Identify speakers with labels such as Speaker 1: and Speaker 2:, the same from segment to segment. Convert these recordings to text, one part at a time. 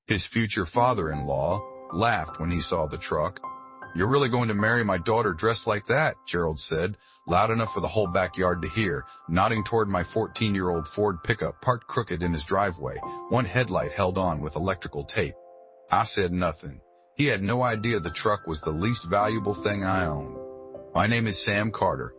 Speaker 1: His future father-in-law laughed when he saw the truck. "You're really going to marry my daughter dressed like that?" Gerald said, loud enough for the whole backyard to hear, nodding toward my 14-year-old Ford pickup parked crooked in his driveway, one headlight held on with electrical tape. I said nothing. He had no idea the truck was the least valuable thing I owned. "My name is Sam Carter.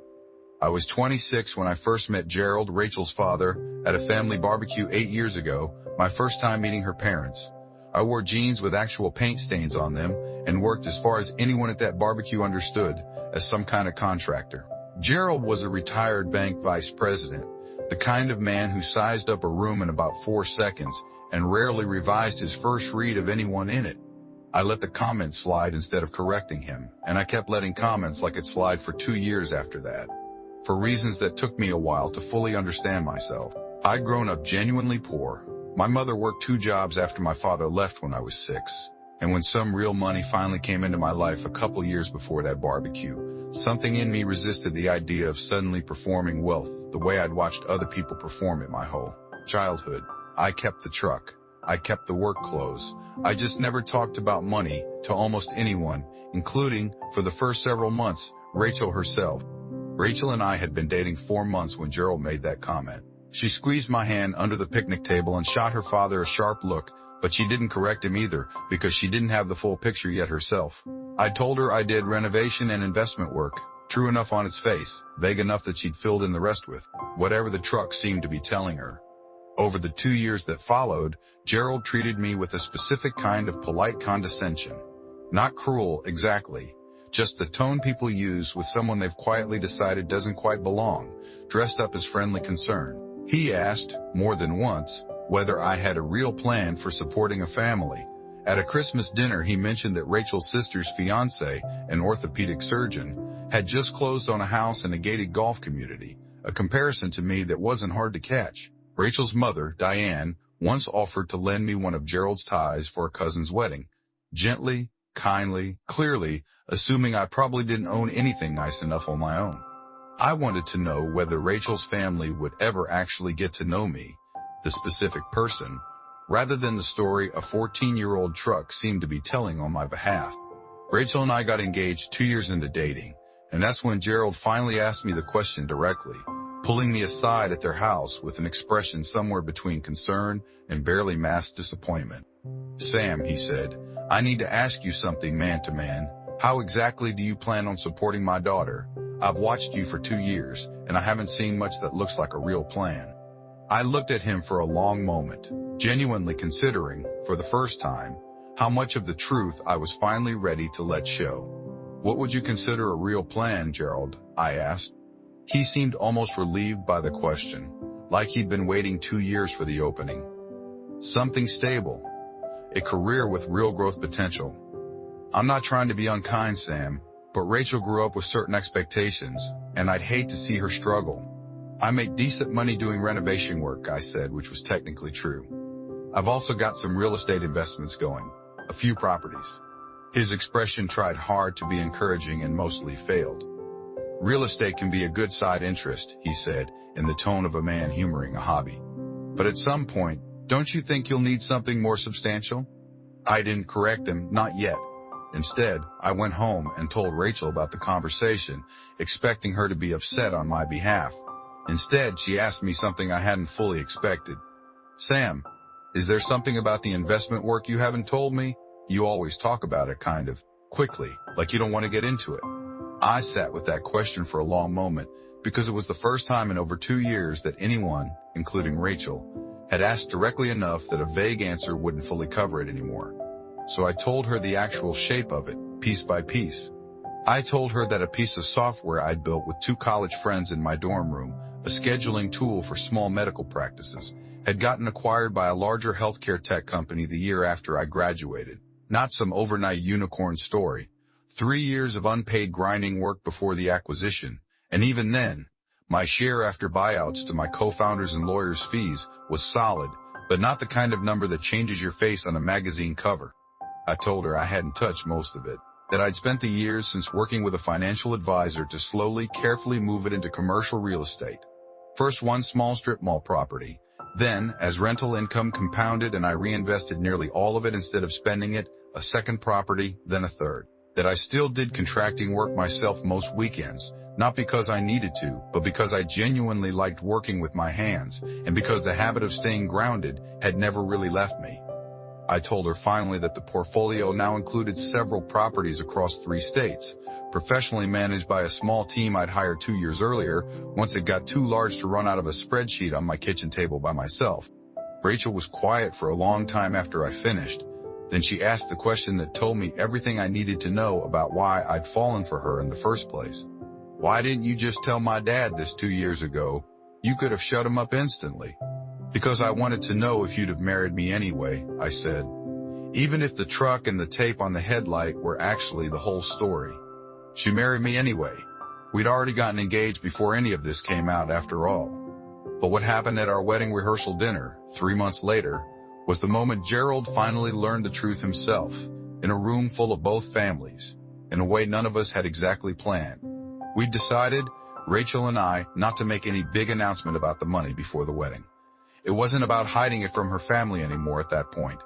Speaker 1: I was 26 when I first met Gerald, Rachel's father, at a family barbecue 8 years ago, my first time meeting her parents. I wore jeans with actual paint stains on them and worked, as far as anyone at that barbecue understood, as some kind of contractor." Gerald was a retired bank vice president, the kind of man who sized up a room in about 4 seconds and rarely revised his first read of anyone in it. I let the comments slide instead of correcting him, and I kept letting comments like it slide for 2 years after that. For reasons that took me a while to fully understand myself. I'd grown up genuinely poor. My mother worked 2 jobs after my father left when I was 6. And when some real money finally came into my life a couple years before that barbecue, something in me resisted the idea of suddenly performing wealth the way I'd watched other people perform it my whole childhood. I kept the truck. I kept the work clothes. I just never talked about money to almost anyone, including, for the first several months, Rachel herself. Rachel and I had been dating 4 months when Gerald made that comment. She squeezed my hand under the picnic table and shot her father a sharp look, but she didn't correct him either because she didn't have the full picture yet herself. I told her I did renovation and investment work, true enough on its face, vague enough that she'd filled in the rest with whatever the truck seemed to be telling her. Over the 2 years that followed, Gerald treated me with a specific kind of polite condescension. Not cruel, exactly. Just the tone people use with someone they've quietly decided doesn't quite belong, dressed up as friendly concern. He asked, more than once, whether I had a real plan for supporting a family. At a Christmas dinner, he mentioned that Rachel's sister's fiancé, an orthopedic surgeon, had just closed on a house in a gated golf community, a comparison to me that wasn't hard to catch. Rachel's mother, Diane, once offered to lend me one of Gerald's ties for a cousin's wedding. Gently, kindly, clearly, assuming I probably didn't own anything nice enough on my own. I wanted to know whether Rachel's family would ever actually get to know me, the specific person, rather than the story a 14-year-old truck seemed to be telling on my behalf. Rachel and I got engaged 2 years into dating, and that's when Gerald finally asked me the question directly, pulling me aside at their house with an expression somewhere between concern and barely masked disappointment. "Sam," he said, "I need to ask you something man to man. How exactly do you plan on supporting my daughter? I've watched you for 2 years, and I haven't seen much that looks like a real plan." I looked at him for a long moment, genuinely considering, for the first time, how much of the truth I was finally ready to let show. "What would you consider a real plan, Gerald?" I asked. He seemed almost relieved by the question, like he'd been waiting 2 years for the opening. "Something stable. A career with real growth potential." I'm not trying to be unkind, Sam, but Rachel grew up with certain expectations, and I'd hate to see her struggle. "I make decent money doing renovation work," I said, which was technically true. "I've also got some real estate investments going, a few properties." His expression tried hard to be encouraging and mostly failed. "Real estate can be a good side interest," he said, in the tone of a man humoring a hobby. "But at some point, don't you think you'll need something more substantial?" I didn't correct him, not yet. Instead, I went home and told Rachel about the conversation, expecting her to be upset on my behalf. Instead, she asked me something I hadn't fully expected. "Sam, is there something about the investment work you haven't told me? You always talk about it kind of quickly, like you don't want to get into it." I sat with that question for a long moment, because it was the first time in over 2 years that anyone, including Rachel, had asked directly enough that a vague answer wouldn't fully cover it anymore. So I told her the actual shape of it, piece by piece. I told her that a piece of software I'd built with 2 college friends in my dorm room, a scheduling tool for small medical practices, had gotten acquired by a larger healthcare tech company the year after I graduated. Not some overnight unicorn story. 3 years of unpaid grinding work before the acquisition, and even then, my share after buyouts to my co-founders and lawyers' fees was solid, but not the kind of number that changes your face on a magazine cover. I told her I hadn't touched most of it, that I'd spent the years since working with a financial advisor to slowly, carefully move it into commercial real estate. First one small strip mall property, Then, as rental income compounded and I reinvested nearly all of it instead of spending it, a second property, then a third. That I still did contracting work myself most weekends, not because I needed to, but because I genuinely liked working with my hands, and because the habit of staying grounded had never really left me. I told her finally that the portfolio now included several properties across 3 states, professionally managed by a small team I'd hired 2 years earlier, once it got too large to run out of a spreadsheet on my kitchen table by myself. Rachel was quiet for a long time after I finished. Then she asked the question that told me everything I needed to know about why I'd fallen for her in the first place. "Why didn't you just tell my dad this 2 years ago? You could have shut him up instantly." "Because I wanted to know if you'd have married me anyway," I said. Even if the truck and the tape on the headlight were actually the whole story. She married me anyway. We'd already gotten engaged before any of this came out after all. But what happened at our wedding rehearsal dinner, 3 months later, was the moment Gerald finally learned the truth himself, in a room full of both families, in a way none of us had exactly planned. We'd decided, Rachel and I, not to make any big announcement about the money before the wedding. It wasn't about hiding it from her family anymore at that point.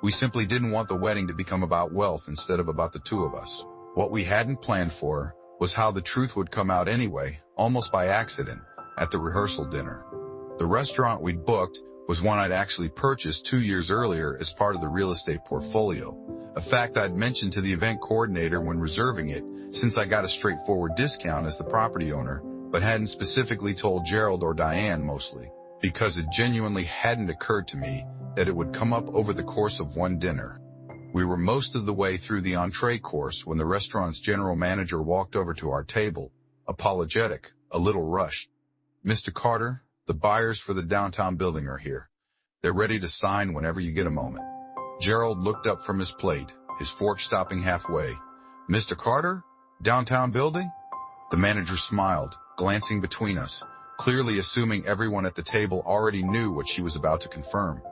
Speaker 1: We simply didn't want the wedding to become about wealth instead of about the two of us. What we hadn't planned for was how the truth would come out anyway, almost by accident, at the rehearsal dinner. The restaurant we'd booked was one I'd actually purchased 2 years earlier as part of the real estate portfolio, a fact I'd mentioned to the event coordinator when reserving it, since I got a straightforward discount as the property owner, but hadn't specifically told Gerald or Diane mostly, because it genuinely hadn't occurred to me that it would come up over the course of one dinner. We were most of the way through the entree course when the restaurant's general manager walked over to our table, apologetic, a little rushed. "Mr. Carter, the buyers for the downtown building are here. They're ready to sign whenever you get a moment." Gerald looked up from his plate, his fork stopping halfway. "Mr. Carter? Downtown building?" The manager smiled, glancing between us, clearly assuming everyone at the table already knew what she was about to confirm.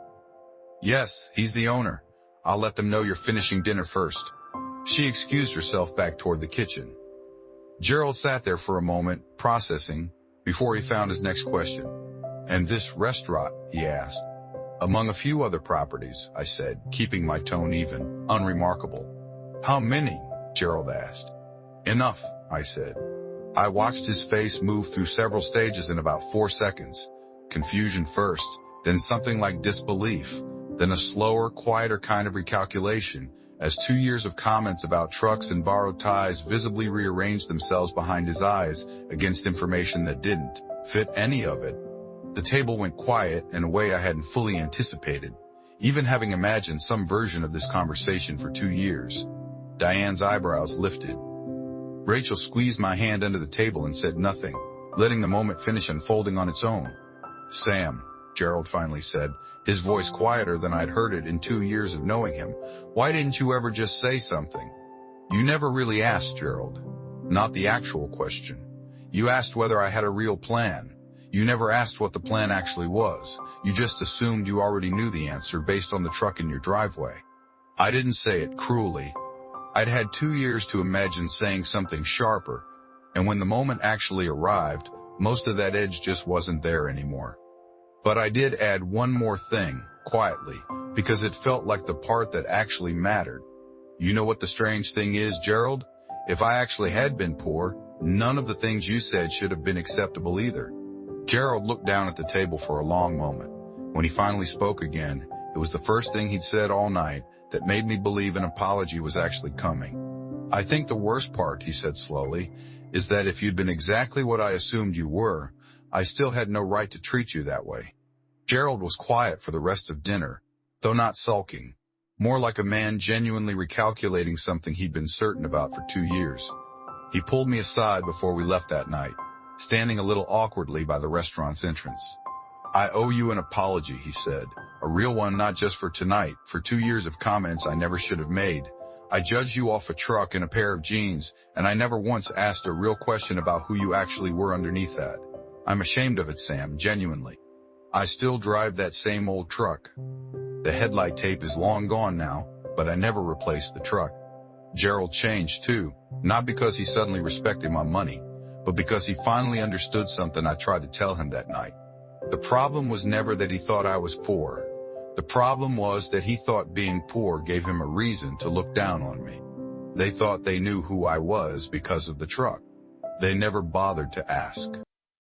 Speaker 1: "Yes, he's the owner. I'll let them know you're finishing dinner first." She excused herself back toward the kitchen. Gerald sat there for a moment, processing, before he found his next question. "And this restaurant?" he asked. "Among a few other properties," I said, keeping my tone even, unremarkable. "How many?" Gerald asked. "Enough," I said. I watched his face move through several stages in about 4 seconds. Confusion first, then something like disbelief, then a slower, quieter kind of recalculation, as 2 years of comments about trucks and borrowed ties visibly rearranged themselves behind his eyes against information that didn't fit any of it. The table went quiet in a way I hadn't fully anticipated, even having imagined some version of this conversation for 2 years. Diane's eyebrows lifted. Rachel squeezed my hand under the table and said nothing, letting the moment finish unfolding on its own. "Sam," Gerald finally said, his voice quieter than I'd heard it in 2 years of knowing him, "why didn't you ever just say something?" "You never really asked, Gerald. Not the actual question. You asked whether I had a real plan. You never asked what the plan actually was. You just assumed you already knew the answer based on the truck in your driveway." I didn't say it cruelly. I'd had 2 years to imagine saying something sharper, and when the moment actually arrived, most of that edge just wasn't there anymore. But I did add one more thing, quietly, because it felt like the part that actually mattered. "You know what the strange thing is, Gerald? If I actually had been poor, none of the things you said should have been acceptable either." Gerald looked down at the table for a long moment. When he finally spoke again, it was the first thing he'd said all night that made me believe an apology was actually coming. "I think the worst part," he said slowly, "is that if you'd been exactly what I assumed you were, I still had no right to treat you that way." Gerald was quiet for the rest of dinner, though not sulking, more like a man genuinely recalculating something he'd been certain about for 2 years. He pulled me aside before we left that night, standing a little awkwardly by the restaurant's entrance. "I owe you an apology," he said, "a real one, not just for tonight, for 2 years of comments I never should have made. I judged you off a truck and a pair of jeans, and I never once asked a real question about who you actually were underneath that. I'm ashamed of it, Sam, genuinely. I still drive that same old truck. The headlight tape is long gone now, but I never replaced the truck." Gerald changed too, not because he suddenly respected my money, but because he finally understood something I tried to tell him that night. The problem was never that he thought I was poor. The problem was that he thought being poor gave him a reason to look down on me. They thought they knew who I was because of the truck. They never bothered to ask.